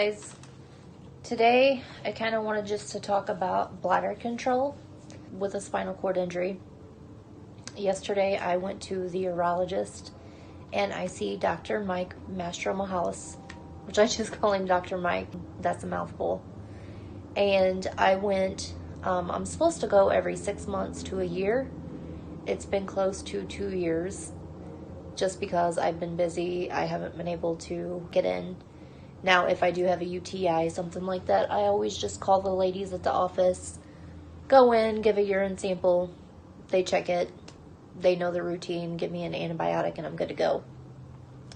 guys, today I kind of wanted just to talk about bladder control with a spinal cord injury. Yesterday I went to the urologist and I see Dr. Mike Mastromahalis, which I just call him Dr. Mike, that's a mouthful. And I went, I'm supposed to go every 6 months to a year. It's been close to 2 years just because I've been busy. I haven't been able to get in. Now, if I do have a UTI, something like that, I always just call the ladies at the office, go in, give a urine sample, they check it, they know the routine, give me an antibiotic, and I'm good to go.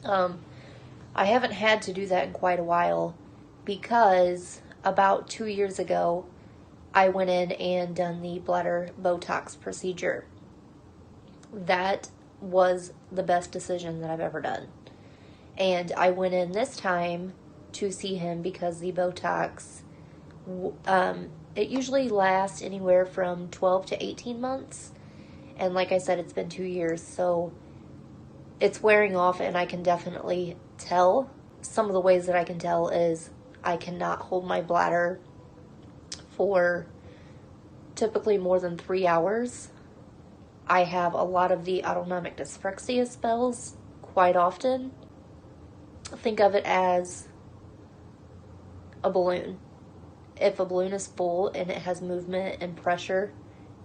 I haven't had to do that in quite a while because about 2 years ago, I went in and done the Bladder Botox procedure. That was the best decision that I've ever done. And I went in this time to see him because the Botox, it usually lasts anywhere from 12 to 18 months. And like I said, it's been 2 years, so it's wearing off, and I can definitely tell. Some of the ways that I can tell is I cannot hold my bladder for typically more than 3 hours. I have a lot of the autonomic dyspraxia spells quite often. Think of it as a balloon. If a balloon is full and it has movement and pressure,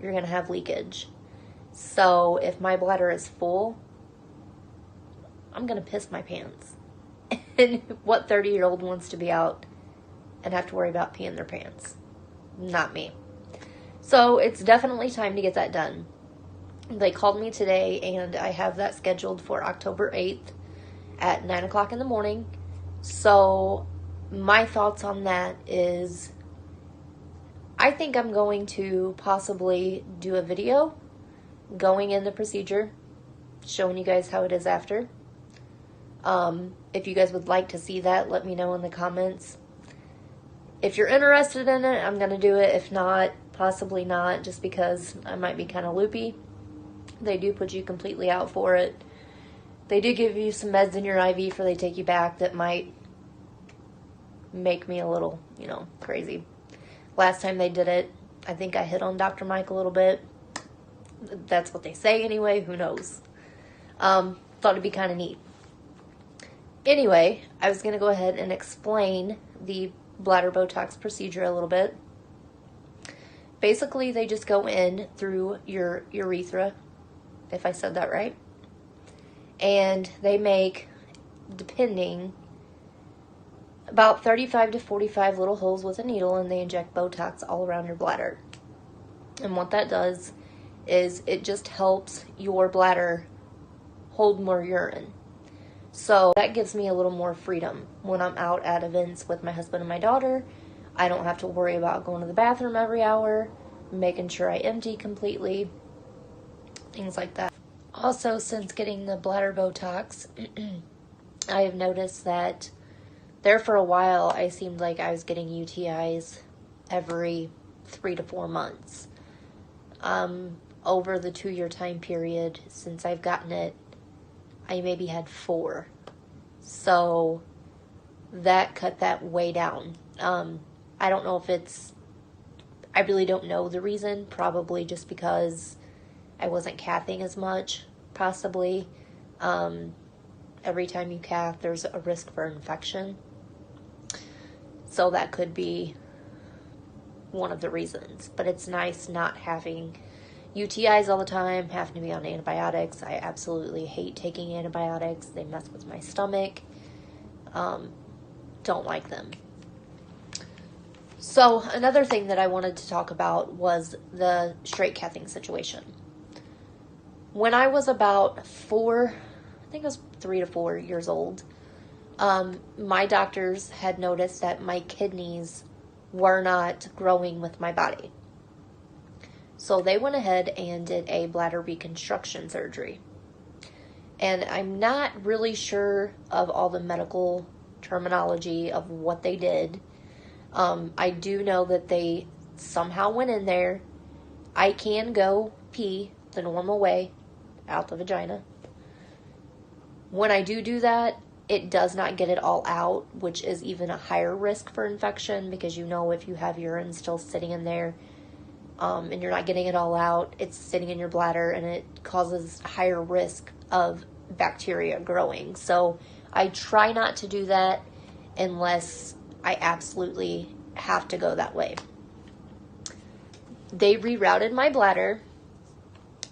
you're going to have leakage. So if my bladder is full, I'm going to piss my pants. And what 30-year-old wants to be out and have to worry about peeing their pants? Not me. So it's definitely time to get that done. They called me today, and I have that scheduled for October 8th at 9 o'clock in the morning. So my thoughts on that is I think I'm going to possibly do a video going in the procedure, showing you guys how it is after. If you guys would like to see that, let me know in the comments. If you're interested in it, I'm going to do it. If not, possibly not, just because I might be kind of loopy. They do put you completely out for it. They do give you some meds in your IV before they take you back that might make me a little, crazy. Last time they did it, I think I hit on Dr. Mike a little bit. That's what they say anyway, who knows. Thought it'd be kind of neat. Anyway, I was going to go ahead and explain the bladder Botox procedure a little bit. Basically, they just go in through your urethra, if I said that right. And they make, depending, about 35 to 45 little holes with a needle, and they inject Botox all around your bladder. And what that does is it just helps your bladder hold more urine. So that gives me a little more freedom when I'm out at events with my husband and my daughter. I don't have to worry about going to the bathroom every hour, making sure I empty completely, things like that. Also, since getting the bladder Botox, I have noticed that there for a while I seemed like I was getting UTIs every 3 to 4 months. Over the 2-year time period since I've gotten it, I maybe had 4. So that cut that way down. I don't know if I really don't know the reason. Probably just because I wasn't cathing as much, possibly. Every time you cath, there's a risk for infection. So that could be one of the reasons. But it's nice not having UTIs all the time, having to be on antibiotics. I absolutely hate taking antibiotics. They mess with my stomach. Don't like them. So another thing that I wanted to talk about was the straight cathing situation. When I was about 3 to 4 years old, my doctors had noticed that my kidneys were not growing with my body. So they went ahead and did a bladder reconstruction surgery. And I'm not really sure of all the medical terminology of what they did. I do know that they somehow went in there. I can go pee the normal way out the vagina. When I do that, it does not get it all out, which is even a higher risk for infection, because you know if you have urine still sitting in there and you're not getting it all out, it's sitting in your bladder and it causes higher risk of bacteria growing. So I try not to do that unless I absolutely have to go that way. They rerouted my bladder,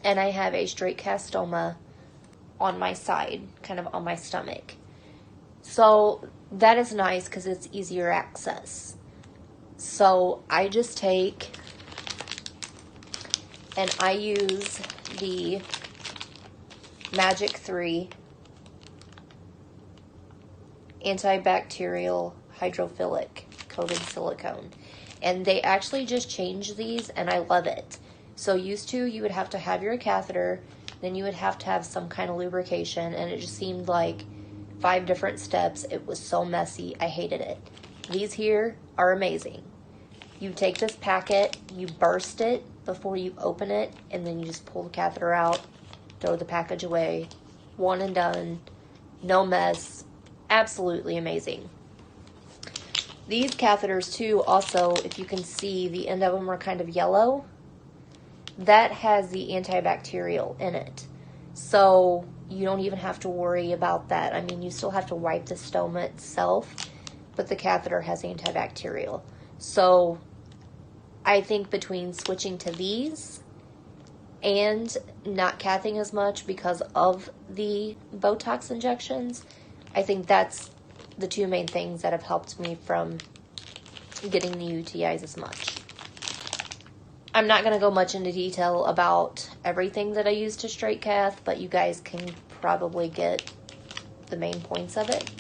and I have a straight castoma on my side, kind of on my stomach. So that is nice because it's easier access. So I just take and I use the Magic 3 antibacterial hydrophilic coated silicone. And they actually just changed these, and I love it. So used to, you would have to have your catheter, then you would have to have some kind of lubrication, and it just seemed like 5 different steps. It was so messy. I hated it. These here are amazing. You take this packet, you burst it before you open it, and then you just pull the catheter out, throw the package away. One and done. No mess. Absolutely amazing. These catheters too, also, if you can see, the end of them are kind of yellow. That has the antibacterial in it. So you don't even have to worry about that. I mean, you still have to wipe the stoma itself, but the catheter has antibacterial. So I think between switching to these and not cathing as much because of the Botox injections, I think that's the 2 main things that have helped me from getting the UTIs as much. I'm not going to go much into detail about everything that I use to straight cath, but you guys can probably get the main points of it.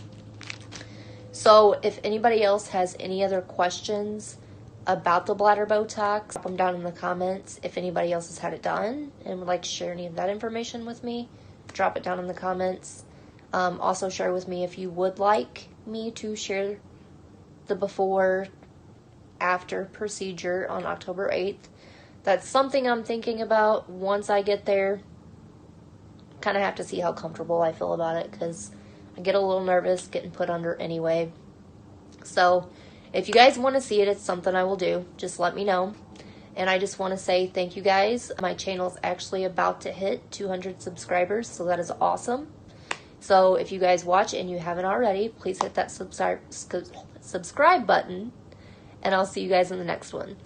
So if anybody else has any other questions about the bladder Botox, drop them down in the comments. If anybody else has had it done and would like to share any of that information with me, drop it down in the comments. Also share with me if you would like me to share the before after procedure on October 8th. That's something I'm thinking about once I get there. Kind of have to see how comfortable I feel about it, because I get a little nervous getting put under anyway. So if you guys want to see it, it's something I will do. Just let me know. And I just want to say thank you guys. My channel is actually about to hit 200 subscribers, so that is awesome. So if you guys watch and you haven't already, please hit that subscribe button, and I'll see you guys in the next one.